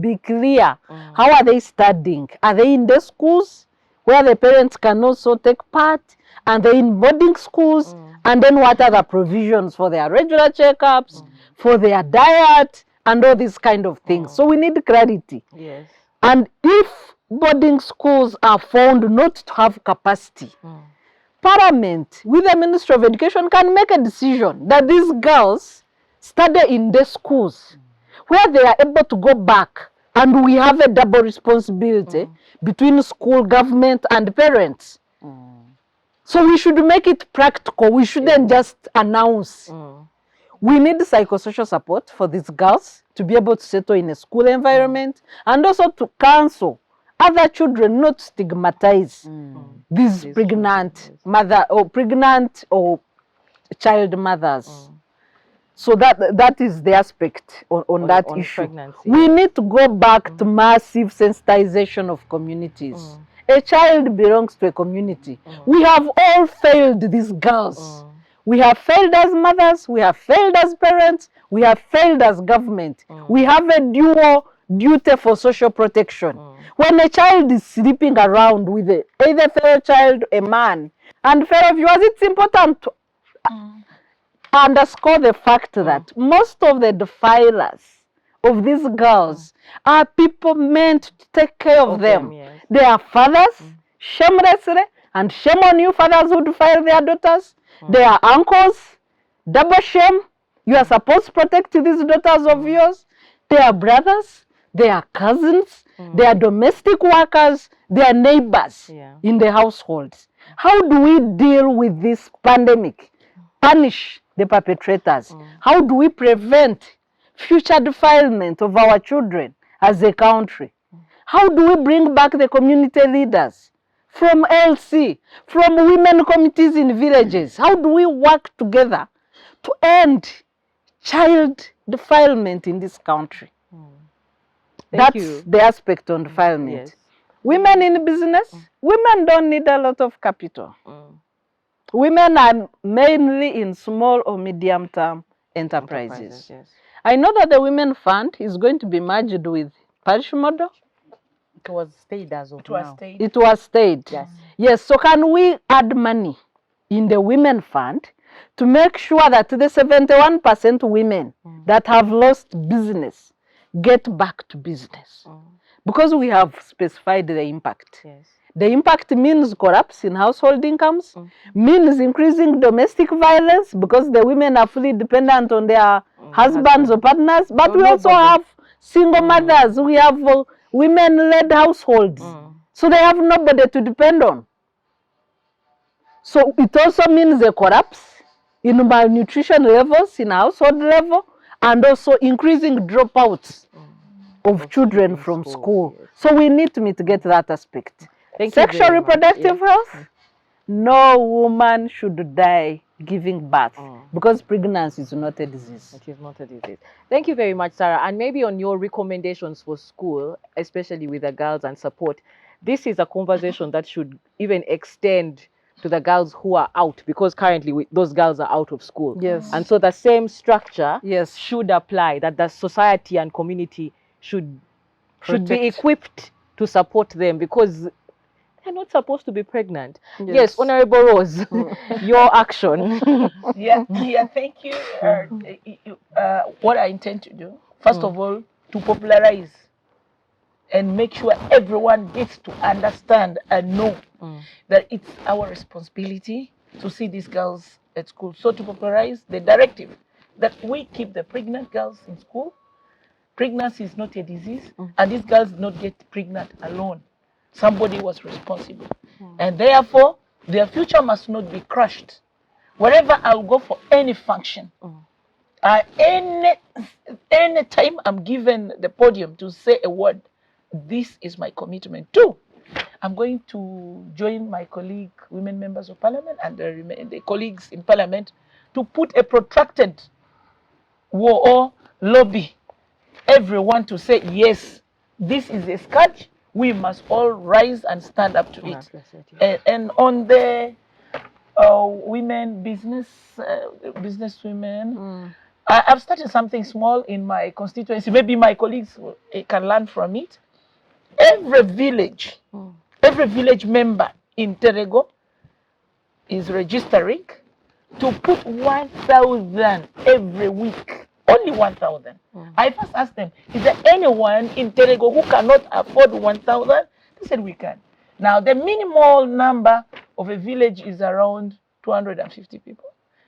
be clear. How are they studying? Are they in the schools where the parents can also take part? Are they in boarding schools? And then what are the provisions for their regular checkups, for their diet, and all these kind of things? So we need clarity. Yes. And if boarding schools are found not to have capacity, Parliament, with the Ministry of Education, can make a decision that these girls study in the schools where they are able to go back. And we have a double responsibility between school, government, and parents. So we should make it practical. We shouldn't just announce. We need psychosocial support for these girls to be able to settle in a school environment, and also to counsel other children, not stigmatize these These pregnant children, yes. mother or pregnant or child mothers. So that is the aspect on that on issue. pregnancy, We yes. need to go back to massive sensitization of communities. A child belongs to a community. We have all failed these girls. We have failed as mothers, we have failed as parents, we have failed as government. We have a dual duty for social protection. When a child is sleeping around with either fellow child, a man, and fellow viewers, it's important to underscore the fact that most of the defilers of these girls are people meant to take care of them. Yes. They are fathers, shamelessly, and shame on you fathers who defile their daughters. They are uncles, double shame. You are supposed to protect these daughters of yours. They are brothers, they are cousins, they are domestic workers, they are neighbors in the households. How do we deal with this pandemic? Punish the perpetrators. How do we prevent future defilement of our children as a country? How do we bring back the community leaders from LC, from women committees in villages? How do we work together to end child defilement in this country? Thank That's you. the aspect on defilement. Yes. Women in business, women don't need a lot of capital. Women are mainly in small or medium-term enterprises. Yes. I know that the Women Fund is going to be merged with parish model. It was stayed as of It was now. stayed. It was stayed. Yes. Yes, so can we add money in the Women Fund to make sure that the 71% women that have lost business get back to business? Because we have specified the impact. Yes. The impact means collapse in household incomes, means increasing domestic violence because the women are fully dependent on their husbands or partners, but we also have single mothers, we have women-led households, so they have nobody to depend on. So it also means a collapse in malnutrition levels, in household level, and also increasing dropouts of children from school. Yes. So we need to mitigate that aspect. Thank you Sexual very much. reproductive health, no woman should die giving birth because pregnancy is not a disease. It is not a disease. Thank you very much, Sarah. And maybe on your recommendations for school, especially with the girls and support, this is a conversation that should even extend to the girls who are out, because currently those girls are out of school. Yes. And so the same structure Yes. should apply, that the society and community should be equipped to support them, because they're not supposed to be pregnant. Yes, Honourable Rose, your action. Thank you. What I intend to do, first of all, to popularize and make sure everyone gets to understand and know that it's our responsibility to see these girls at school. So to popularize the directive that we keep the pregnant girls in school. Pregnancy is not a disease, and these girls did not get pregnant alone. Somebody was responsible. And therefore, their future must not be crushed. Wherever I'll go for any function, any time I'm given the podium to say a word, this is my commitment. Two, I'm going to join my colleague, women members of parliament, and the colleagues in parliament to put a protracted war or lobby everyone to say, yes, this is a scourge. We must all rise and stand up to it. And on the women business women, I've started something small in my constituency. Maybe my colleagues can learn from it. Every village member in Terego is registering to put 1,000 every week. Only 1,000. I first asked them, is there anyone in Terego who cannot afford 1,000? They said we can. Now, the minimal number of a village is around 250 people.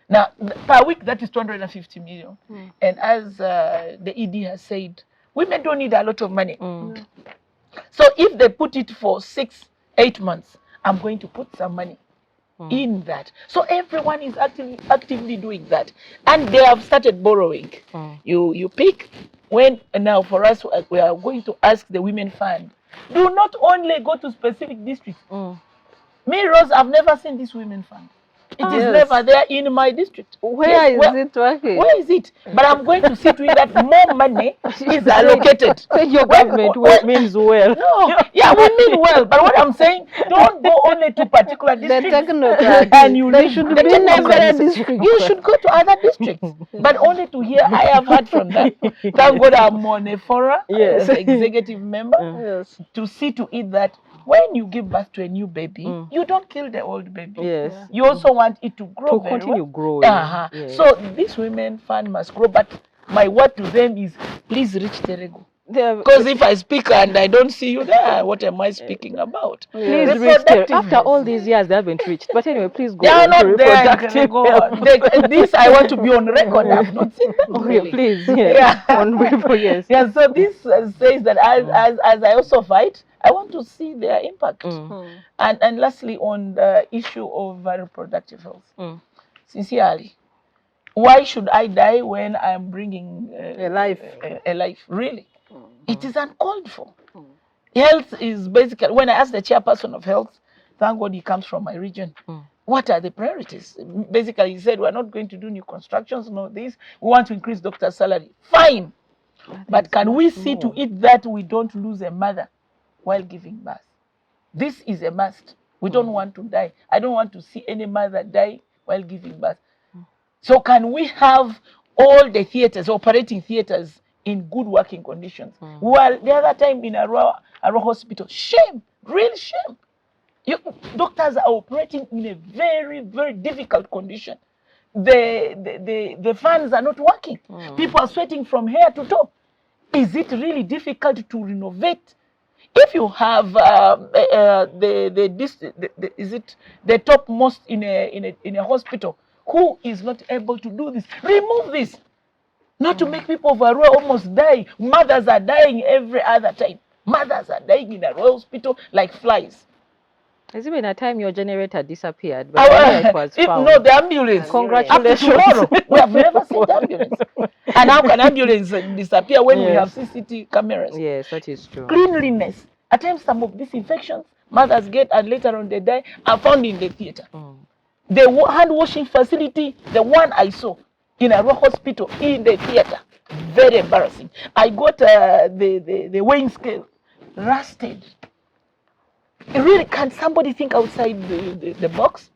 Now, per week, that is 250 million. And as the ED has said, women don't need a lot of money. So if they put it for 6-8 months, I'm going to put some money in that. So everyone is actively doing that. And they have started borrowing. You pick when, now for us, we are going to ask the Women Fund Do not only go to specific districts. Mm. Me, Rose, I've never seen this women fund. It is Yes. never there in my district. Where is it working? Where is it? But I'm going to see to it that more money is allocated. Say your government means well. No, yeah, we mean well. But what I'm saying, don't go only to particular The districts. technocrats, And you they leave should the be in technocrats. every district. You should go to other districts. But only to hear, I have heard from them. Thank God I'm on a forum Yes. as an executive member Yes. to see to it that when you give birth to a new baby, you don't kill the old baby. Yes. You also want it to grow To very continue well. growing. Yes. So this women fund must grow. But my word to them is, please reach Terego. Because if I speak and I don't see you there, what am I speaking about? Please reach Reproductive there. After all these years, they haven't reached. But anyway, please go They are on to not there. reproductive health. This I want to be on record. I've not seen them. Okay, Really. please. Yes. Yeah. On yes. Yeah. So this says that as I also fight, I want to see their impact. And lastly, on the issue of reproductive health, sincerely, why should I die when I'm bringing A life? A life, really? It is uncalled for. Health is basically, when I ask the chairperson of health, thank God he comes from my region, what are the priorities? Basically, he said, we're not going to do new constructions, no this. We want to increase doctor's salary. Fine. But can we see to it that we don't lose a mother while giving birth? This is a must. We don't want to die. I don't want to see any mother die while giving birth. So can we have all the theaters, operating theaters, in good working conditions? Well, the other time in Arua hospital, shame, real shame. Doctors are operating in a very, very difficult condition. The fans are not working. People are sweating from head to toe. Is it really difficult to renovate? If you have is it the topmost in a hospital who is not able to do this, remove this. Not to make people of Arua almost die. Mothers are dying every other time. Mothers are dying in a Royal hospital like flies. Has it been a time your generator disappeared? But it was found. No, the ambulance. Congratulations. Up to tomorrow, we have never seen the ambulance. And how can ambulance disappear when we have CCTV cameras? Yes, that is true. Cleanliness. At times, some of these infections mothers get and later on they die are found in the theater. The hand washing facility, the one I saw in a hospital in the theater, very embarrassing. I got the weighing scale rusted. Really, can somebody think outside the box?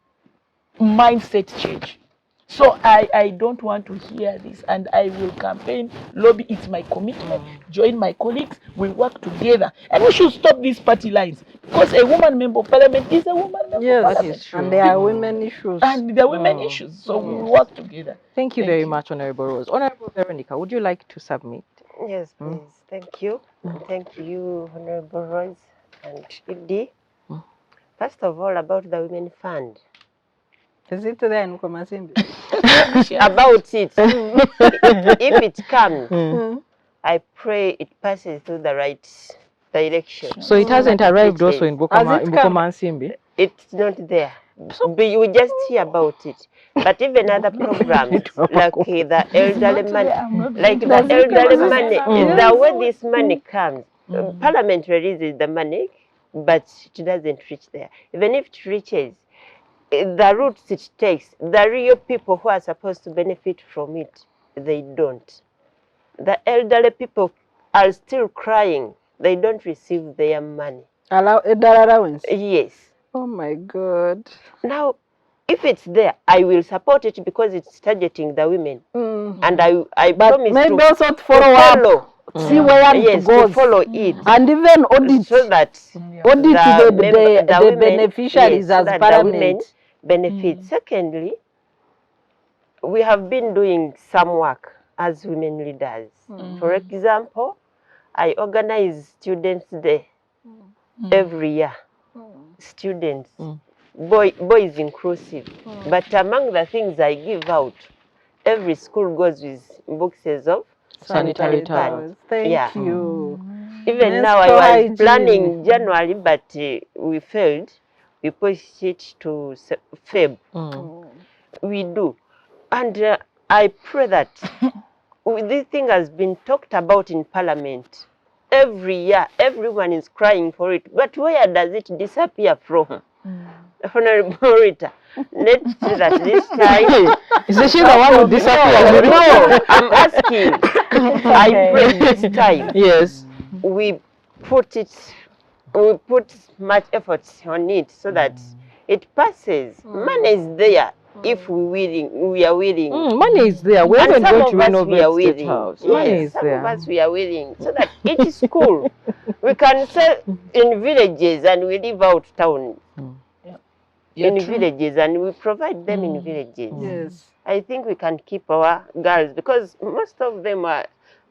Mindset change. So I don't want to hear this, and I will campaign, lobby. It's my commitment. Join my colleagues. We work together, and we should stop these party lines, because a woman member of parliament is a woman member of parliament. That is true. And there are women issues. And there are women issues, so we work together. Thank you very much, Honourable Rose. Honourable Veronica, would you like to submit? Yes, please. Thank you. Thank you, Honourable Rose and Idi. First of all, about the Women Fund. Is it there in Bukomansimbi? About it. If it comes, I pray it passes through the right direction. So it hasn't arrived also in Bukomansimbi? It's not there. We just hear about it. But even other programs like the elderly money, the way this money comes, Parliament releases the money, but it doesn't reach there. Even if it reaches, the routes it takes, the real people who are supposed to benefit from it, they don't. The elderly people are still crying. They don't receive their money. Allowance? Yes. Oh my God. Now, if it's there, I will support it because it's targeting the women. And I promise maybe to also to follow. See where it goes. To follow it. And even audit. So that the beneficiaries as parliament. Benefit. Secondly, we have been doing some work as women leaders. For example, I organize Students' Day every year. Students, boys inclusive. But among the things I give out, every school goes with boxes of sanitary pads. Thank you. Even now, I was planning January, but we failed. We pushed it to Feb. We do. And I pray that this thing has been talked about in Parliament. every year, everyone is crying for it. But where does it disappear from? Honourable Rita, let's say that this time. Is she the one who disappeared? No, I'm asking. I pray this time. Yes. We put much effort on it so that it passes. Money is there if we are willing. Money is there. We haven't going to renovate State willing. House. Yes, Money is some there. of us we are willing so that each school we can sell in villages and we live out town. In villages and we provide them in villages. Yes. I think we can keep our girls because most of them are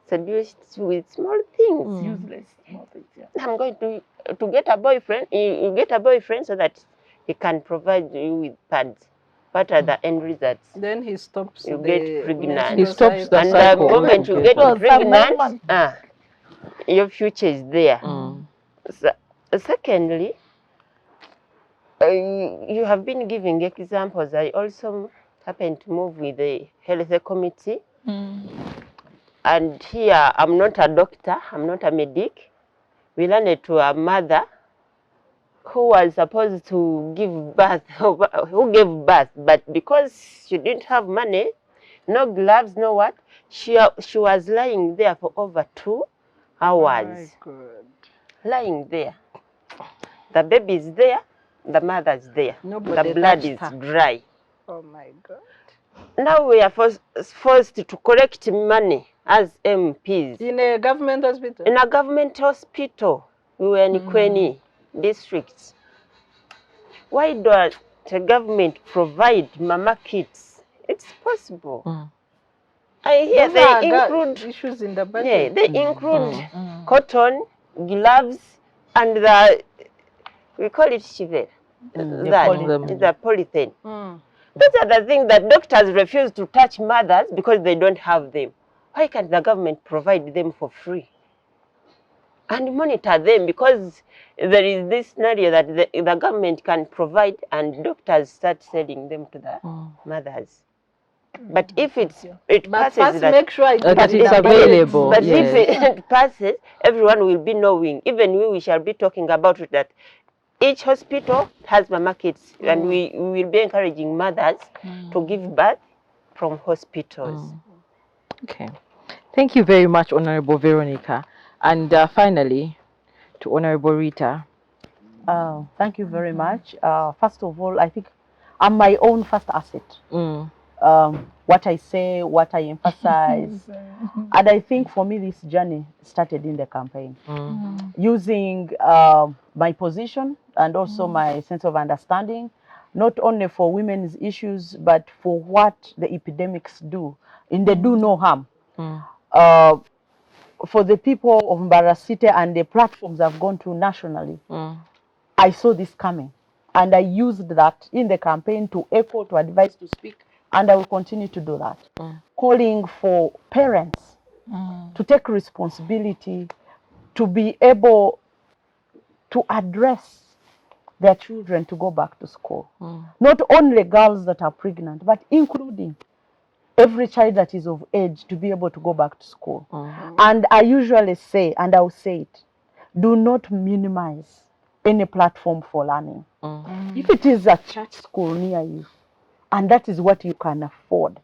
seduced with small things. Useless small things, yeah. I'm going to get a boyfriend. You get a boyfriend so that he can provide you with pads. What are the end results? Then he stops. You get pregnant. He stops the And the cycle. moment you get Well, pregnant, your future is there. So, secondly, you have been giving examples. I also happened to move with the health committee. And here, I'm not a doctor, I'm not a medic. We learned to a mother who was supposed to give birth, who gave birth, but because she didn't have money, no gloves, no what, she was lying there for over 2 hours. Lying there. The baby is there, the mother is there. Nobody the blood is touched her. dry. Oh my God. Now we are forced to collect money as MPs. In a government hospital? In a government hospital, we were in Kweni districts. Why does the government provide mama kits? It's possible. I hear they include issues in the budget. Yeah, they include cotton, gloves, and we call it shiver. The polythene. Those are the things that doctors refuse to touch mothers because they don't have them. Why can't the government provide them for free? And monitor them, because there is this scenario that the government can provide and doctors start selling them to the mothers. But if it passes, first that, make sure that it's available. But if it passes, everyone will be knowing. Even we shall be talking about it, that each hospital has mama kits, and we will be encouraging mothers to give birth from hospitals. Okay. Thank you very much, Honourable Veronica. And finally, to Honourable Rita. Thank you very much. First of all, I think I'm my own first asset. What I say, what I emphasize. And I think for me, this journey started in the campaign. Using my position and also my sense of understanding, not only for women's issues, but for what the epidemics do. And they do no harm. For the people of Mbarara City and the platforms I've gone to nationally, I saw this coming. And I used that in the campaign to echo, to advise, to speak. And I will continue to do that. Calling for parents to take responsibility, to be able to address their children to go back to school. Not only girls that are pregnant, but including every child that is of age to be able to go back to school. And I usually say, and I'll say it, do not minimize any platform for learning. If it is a church school near you, and that is what you can afford,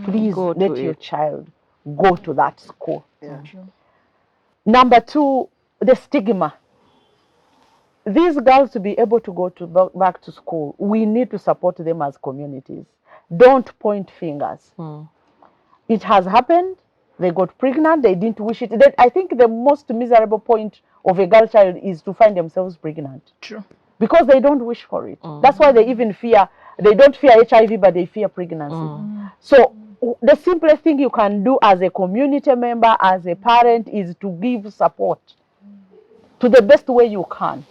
please let your child go to that school. Number two, the stigma. These girls to be able to go back to school, we need to support them as communities. Don't point fingers. It has happened. They got pregnant. They didn't wish it. I think the most miserable point of a girl child is to find themselves pregnant. True. Because they don't wish for it. That's why they even fear. They don't fear HIV, but they fear pregnancy. So the simplest thing you can do as a community member, as a parent, is to give support to the best way you can.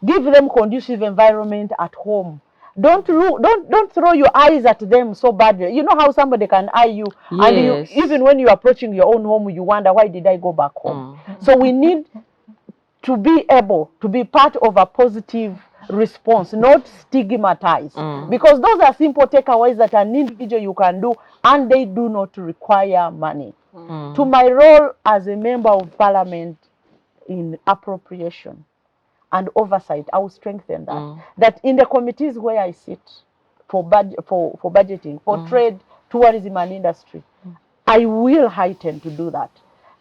Give them conducive environment at home. Don't throw your eyes at them so badly. You know how somebody can eye you, and even when you're approaching your own home, you wonder, why did I go back home? So we need to be able to be part of a positive response, not stigmatized. Because those are simple takeaways that an individual you can do, and they do not require money. To my role as a member of parliament, in appropriation and oversight. I will strengthen that. That in the committees where I sit for budgeting, for trade, tourism and industry, I will heighten to do that.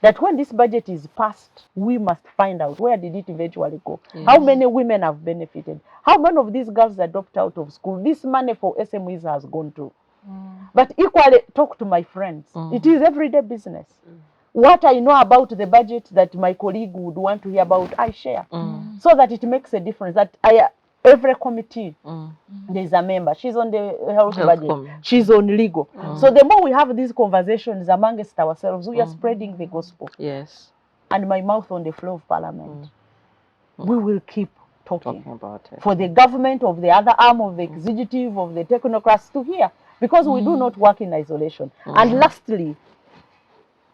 That when this budget is passed, we must find out where did it eventually go. Yes. How many women have benefited? How many of these girls that dropped out of school, this money for SMEs has gone to? But equally, talk to my friends. It is everyday business. What I know about the budget that my colleague would want to hear about, I share. So that it makes a difference. That every committee, there's a member. She's on the health budget. She's on legal. So the more we have these conversations amongst ourselves, we are spreading the gospel. Yes. And my mouth on the floor of parliament. We will keep talking about it. For the government of the other arm of the executive, of the technocrats to hear. Because we do not work in isolation. And lastly,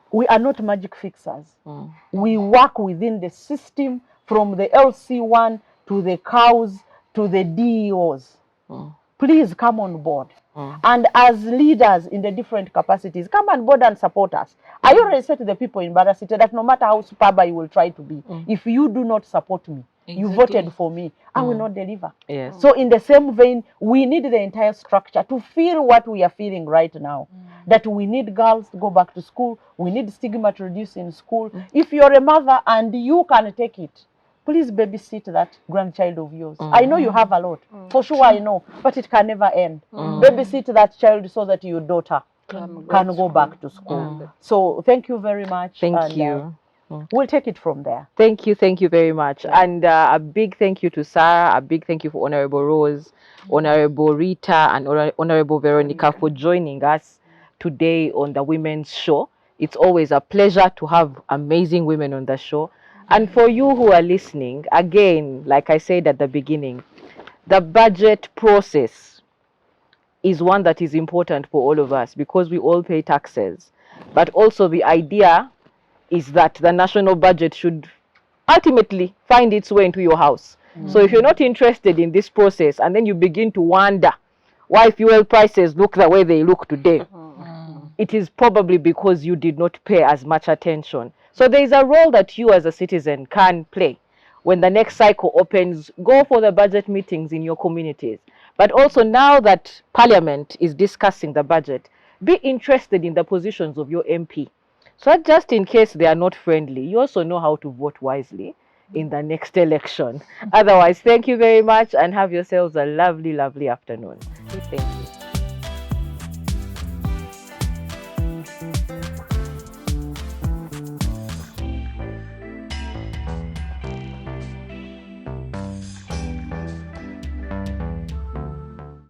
we are not magic fixers. We work within the system from the LC1 to the cows to the DEOs. Please come on board. And as leaders in the different capacities, come on board and support us. I already said to the people in Mbarara City that no matter how superb I will try to be, if you do not support me, you voted for me, I will not deliver. Yes. So in the same vein, we need the entire structure to feel what we are feeling right now. That we need girls to go back to school. We need stigma to reduce in school. If you're a mother and you can take it, please babysit that grandchild of yours. I know you have a lot. For sure I know. But it can never end. Babysit that child so that your daughter can go back to school. So thank you very much. Thank you. We'll take it from there. Thank you very much. And a big thank you to Sarah, a big thank you for Honourable Rose, Honourable Rita and Honourable Veronica for joining us today on the Women's Show. It's always a pleasure to have amazing women on the show. And for you who are listening, again, like I said at the beginning, the budget process is one that is important for all of us because we all pay taxes. But also the idea is that the national budget should ultimately find its way into your house. So if you're not interested in this process and then you begin to wonder why fuel prices look the way they look today, it is probably because you did not pay as much attention. So there is a role that you as a citizen can play. When the next cycle opens, go for the budget meetings in your communities. But also now that Parliament is discussing the budget, be interested in the positions of your MP. So that just in case they are not friendly, you also know how to vote wisely in the next election. Otherwise, thank you very much and have yourselves a lovely, lovely afternoon. Thank you.